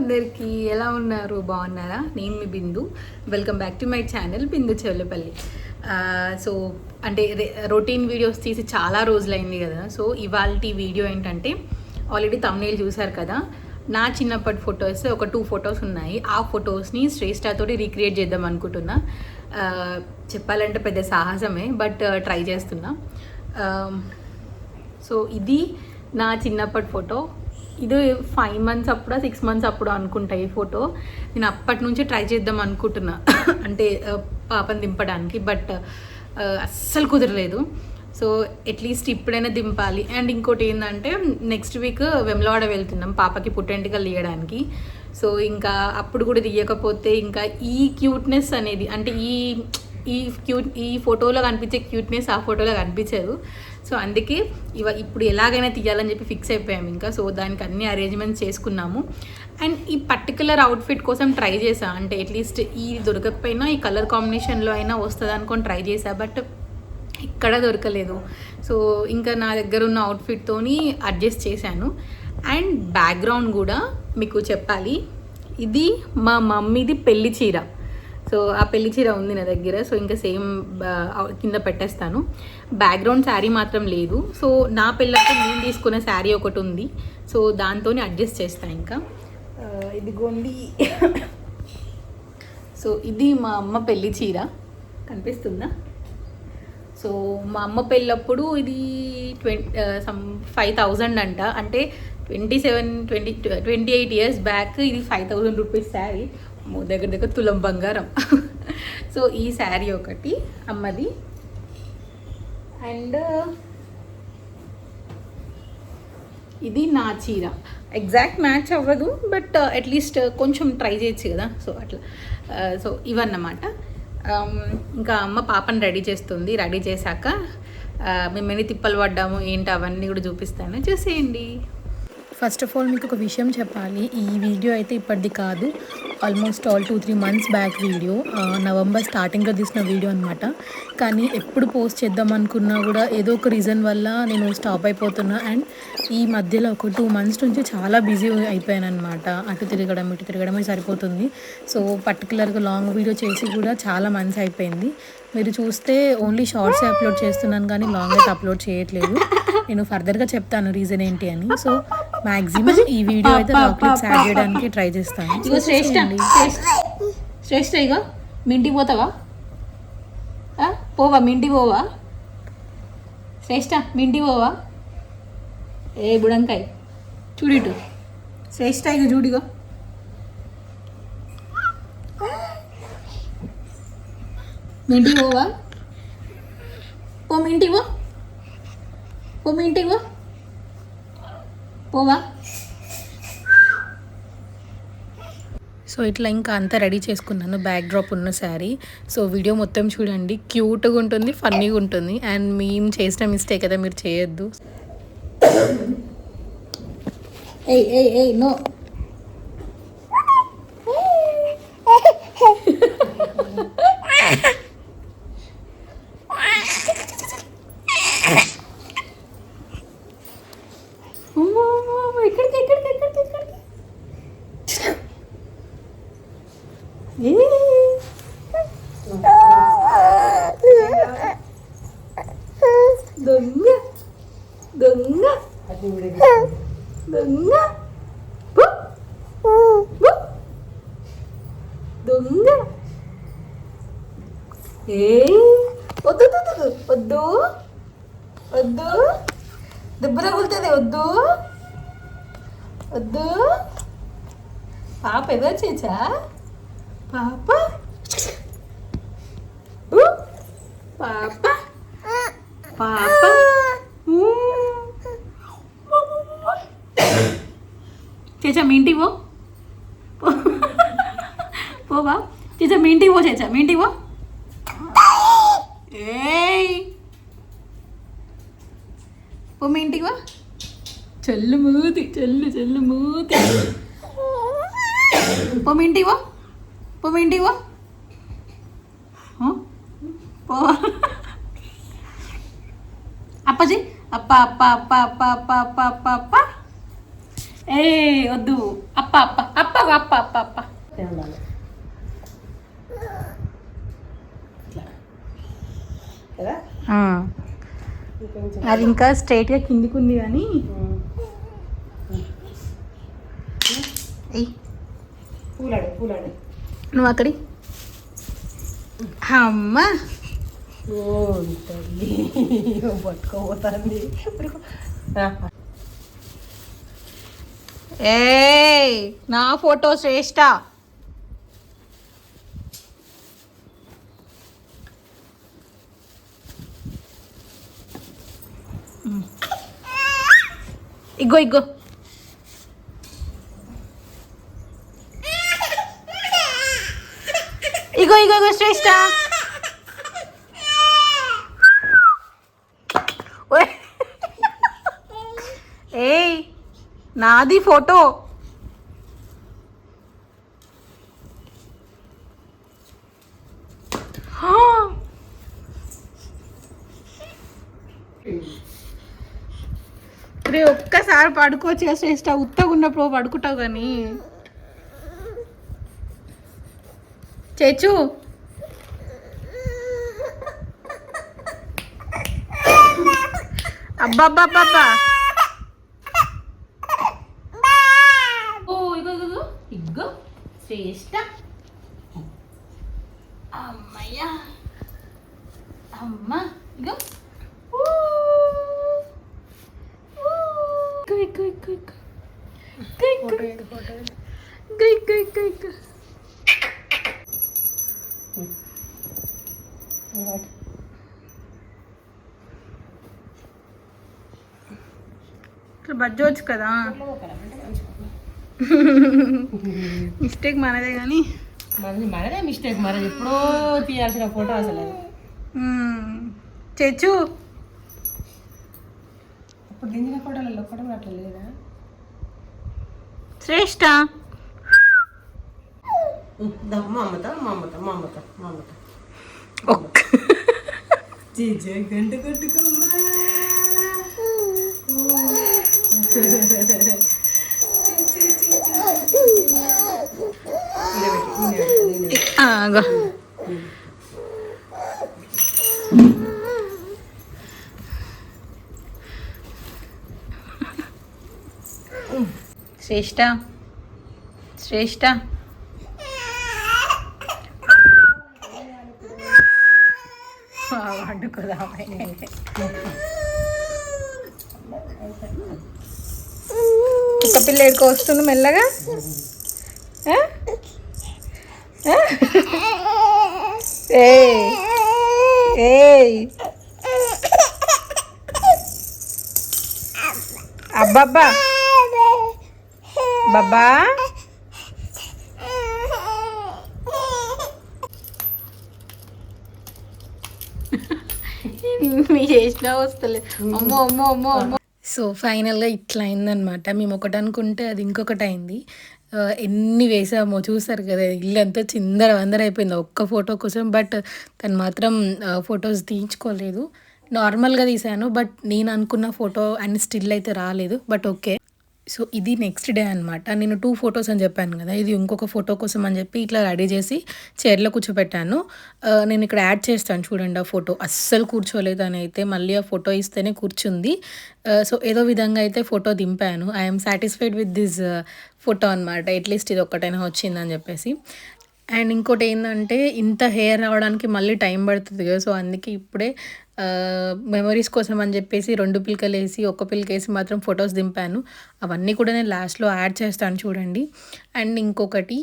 అందరికీ ఎలా ఉన్నారు? బాగున్నారా? నేను మీ Bindu. Welcome back to my channel Bindu Chevulapalli. So అంటే రొటీన్ వీడియోస్ తీసి చాలా రోజులైంది కదా. సో ఇవాల్టి వీడియో ఏంటంటే ఆల్రెడీ తమ్నేల్ చూసారు కదా. నా చిన్నప్పటి ఫొటోస్ ఒక 2 ఫొటోస్ ఉన్నాయి. ఆ ఫొటోస్ని శ్రేష్ఠతోటి రీక్రియేట్ చేద్దాం అనుకుంటున్నా. చెప్పాలంటే పెద్ద సాహసమే, బట్ ట్రై చేస్తున్నా. సో ఇది నా చిన్నప్పటి ఫోటో. ఇది 5 months అప్పుడు 6 months అప్పుడు అనుకుంటా ఈ ఫోటో. నేను అప్పటి నుంచి ట్రై చేద్దాం అనుకుంటున్నా అంటే పాపని దింపడానికి, బట్ అస్సలు కుదరలేదు. సో అట్లీస్ట్ ఇప్పుడైనా దింపాలి. అండ్ ఇంకోటి ఏంటంటే నెక్స్ట్ వీక్ వెమ్లవాడ వెళ్తున్నాం పాపకి పుట్టెంటికలు తీయడానికి. సో ఇంకా అప్పుడు కూడా తీయకపోతే ఇంకా ఈ క్యూట్నెస్ అనేది అంటే ఈ ఫోటోలో కనిపించే క్యూట్నెస్ ఆ ఫోటోలో కనిపించదు. సో అందుకే ఇప్పుడు ఎలాగైనా తీయాలని చెప్పి ఫిక్స్ అయిపోయాము ఇంకా. సో దానికి అన్ని అరేంజ్మెంట్స్ చేసుకున్నాము. అండ్ ఈ పర్టికులర్ అవుట్ఫిట్ కోసం ట్రై చేసా, అంటే అట్లీస్ట్ ఈ దొరకకపోయినా ఈ కలర్ కాంబినేషన్లో అయినా వస్తుంది అనుకొని ట్రై చేసా, బట్ ఇక్కడ దొరకలేదు. సో ఇంకా నా దగ్గర ఉన్న అవుట్ఫిట్తోని అడ్జస్ట్ చేశాను. అండ్ బ్యాక్గ్రౌండ్ కూడా మీకు చెప్పాలి, ఇది మా మమ్మీది పెళ్లి చీర. సో ఆ పెళ్లి చీర ఉంది నా దగ్గర. సో ఇంకా సేమ్ కింద పెట్టేస్తాను. బ్యాక్గ్రౌండ్ శారీ మాత్రం లేదు. సో నా పెళ్ళప్పుడు నేను తీసుకున్న శారీ ఒకటి ఉంది. సో దాంతో అడ్జస్ట్ చేస్తాను ఇంకా. ఇదిగోండి. సో ఇది మా అమ్మ పెళ్లి చీర, కనిపిస్తుందా? సో మా అమ్మ పెళ్ళప్పుడు ఇది 5,000 అంట. అంటే 28 years బ్యాక్ ఇది 5,000 రూపీస్ శారీ. దగ్గర తులం బంగారం. సో ఈ శారీ ఒకటి అమ్మది. అండ్ ఇది నా చీర. ఎగ్జాక్ట్ మ్యాచ్ అవ్వదు, బట్ అట్లీస్ట్ కొంచెం ట్రై చేయొచ్చు కదా. సో అట్లా. సో ఇవన్నమాట. ఇంకా అమ్మ పాపని రెడీ చేస్తుంది. రెడీ చేశాక మేము ఎన్ని తిప్పలు పడ్డాము ఏంటి అవన్నీ కూడా చూపిస్తాను, చూసేయండి. ఫస్ట్ ఆఫ్ ఆల్ మీకు ఒక విషయం చెప్పాలి. ఈ వీడియో అయితే ఇప్పటిది కాదు, almost 2-3 months back video. November స్టార్టింగ్లో తీసిన వీడియో అనమాట. కానీ ఎప్పుడు పోస్ట్ చేద్దాం అనుకున్నా కూడా ఏదో ఒక రీజన్ వల్ల నేను స్టాప్ అయిపోతున్నా. అండ్ ఈ మధ్యలో ఒక 2 months నుంచి చాలా బిజీ అయిపోయాను అనమాట. అటు తిరగడం ఇటు తిరగడమే సరిపోతుంది. సో పర్టికులర్గా లాంగ్ వీడియో చేసి కూడా చాలా మంత్స్ అయిపోయింది. మీరు చూస్తే ఓన్లీ షార్ట్స్ అప్లోడ్ చేస్తున్నాను కానీ లాంగ్ అయితే అప్లోడ్ చేయట్లేదు. నేను ఫర్దర్గా చెప్తాను రీజన్ ఏంటి అని. సో మ్యాక్సిమం ఈ వీడియో అయితే లాంగ్ క్లిప్స్ యాడ్ చేయడానికి ట్రై చేస్తాను. శ్రేష్ఠ ఇగో మీ ఇంటికి పోతావా? పోవా? మీ ఇంటికి పోవా? శ్రేష్ఠ మీ ఇంటికి పోవా? ఏ బుడంకాయ్ చూడిటు. శ్రేష్ఠ ఇగో చూడిగో. మీ ఇంటికి పోవా? పో మీ ఇంటికి పో మీ ఇంటికి పోవా? సో ఇట్లా ఇంకా అంతా రెడీ చేసుకున్నాను, బ్యాక్ డ్రాప్ ఉన్న శారీ. సో వీడియో మొత్తం చూడండి, క్యూట్గా ఉంటుంది, ఫన్నీగా ఉంటుంది. అండ్ మేము చేసిన మిస్టేక్ కదా మీరు చేయొద్దు. ఏయ్ నో. దొంగ దొంగ దొంగ దొంగ. వద్దు వద్దు వద్దు, దెబ్బ తగులుతుంది. వద్దు వద్దు. పాప ఎవరు చేచా? పాప పాప పాప చేచా మీ ఇంటికి పోవా? చేచా మీ ఇంటికి పో. చేచా మీ ఇంటికి పో. ఏయ్ పో మీ ఇంటికి పో. చెల్లు మూతి చెల్లు మూతి. పో మీ ఇంటికి పో మీ ఇంటికి పోవా? అప్పజీ అప్ప అప్ప అప్ప అప్ప అప్ప అప్ప అప్ప అప్ప ఏ వద్దు అప్ప అప్ప అప్ప అప్ప అప్ప అప్ప ఉండాలి ఇట్లా కదా ఇంకొంచెం అది ఇంకా స్ట్రైట్గా కిందికి ఉంది కానీ పూలాడు నువ్వు అక్కడి అమ్మ తల్లి పట్టుకోపోతుంది ఏ నా ఫోటో శ్రేష్ట ఇగో ఇగో ఇగో ఇగో ఇగో శ్రేష్ట ఏయ్ నాది ఫోటో రే ఒక్కసారి పడుకోవచ్చు శ్రేష్ట ఉత్తగా ఉన్నప్పుడు పడుకుంటావు కానీ చేచు అబ్బాబ్బాబ్బా ఓ ఇగో ఇగో ఇగో శ్రేష్ట అమ్మయ్యా అమ్మ ఇగో బజ్జోచ్చు కదా మిస్టేక్ మనదే కానీ మనదే మిస్టేక్ మనది ఎప్పుడో తీయాల్సిన ఫోటో అసలు అది చెచ్చు అప్పుడు దించిన ఫోటోలలో ఒక్కడం అట్లా లేదా శ్రేష్ట మమ్మత ఒక్క గంట కొట్టుకోమ్మా ఆగో శ్రేష్ట శ్రేష్ట వండుకోదా కుక్క పిల్ల ఎడుకో వస్తుంది మెల్లగా అబ్బబ్బా బాబా మీ చేసినా వస్తలే అమ్మో అమ్మో అమ్మో అమ్మో. సో ఫైనల్గా ఇట్లా అయిందనమాట. మేము ఒకటి అనుకుంటే అది ఇంకొకటి అయింది. ఎన్ని వేసామో చూసారు కదా, ఇల్లు అంతా చిందర వందర అయిపోయింది ఒక్క ఫోటో కోసం. బట్ తను మాత్రం ఫొటోస్ తీయించుకోలేదు, నార్మల్గా తీసాను. బట్ నేను అనుకున్న ఫోటో అండ్ స్టిల్ అయితే రాలేదు, బట్ ఓకే. సో ఇది నెక్స్ట్ డే అనమాట. నేను 2 ఫొటోస్ అని చెప్పాను కదా, ఇది ఇంకొక ఫోటో కోసం అని చెప్పి ఇట్లా రెడీ చేసి చైర్లో కూర్చోబెట్టాను. నేను ఇక్కడ యాడ్ చేస్తాను చూడండి. ఆ ఫోటో అస్సలు కూర్చోలేదు అని అయితే మళ్ళీ ఆ ఫోటో ఇస్తేనే కూర్చుంది. సో ఏదో విధంగా అయితే ఫోటో దింపాను. I'm satisfied with this photo అనమాట. అట్లీస్ట్ ఇది ఒక్కటైనా వచ్చిందని చెప్పేసి. అండ్ ఇంకోటి ఏంటంటే, ఇంత హెయిర్ రావడానికి మళ్ళీ టైం పడుతుంది కదా, సో అందుకే ఇప్పుడే మెమరీస్ కోసం అని చెప్పేసి 2 పిలకలు వేసి 1 పిలక వేసి మాత్రం ఫొటోస్ దింపాను. అవన్నీ కూడా నేను లాస్ట్లో యాడ్ చేస్తాను చూడండి. అండ్ ఇంకొకటి,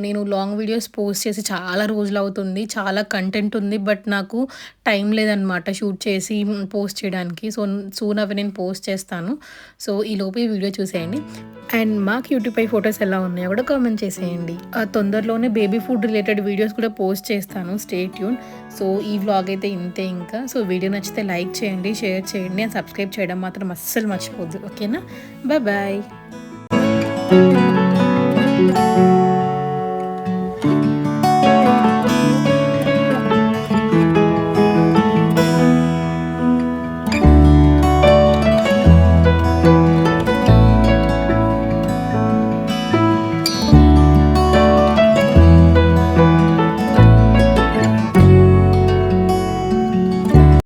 నేను లాంగ్ వీడియోస్ పోస్ట్ చేసి చాలా రోజులు అవుతుంది, చాలా కంటెంట్ ఉంది, బట్ నాకు టైం లేదనమాట షూట్ చేసి పోస్ట్ చేయడానికి. సో సూన్ అవి నేను పోస్ట్ చేస్తాను. సో ఈలోపు ఈ వీడియో చూసేయండి. అండ్ మా క్యూటీపై ఫొటోస్ ఎలా ఉన్నాయో కూడా కామెంట్ చేసేయండి. తొందరలోనే బేబీ ఫుడ్ రిలేటెడ్ వీడియోస్ కూడా పోస్ట్ చేస్తాను, స్టే ట్యూన్. సో ఈ వ్లాగ్ అయితే ఇంతే ఇంకా. సో వీడియో నచ్చితే లైక్ చేయండి, షేర్ చేయండి, అండ్ సబ్స్క్రైబ్ చేయడం మాత్రం అస్సలు మర్చిపోద్దు, ఓకేనా? Bye bye.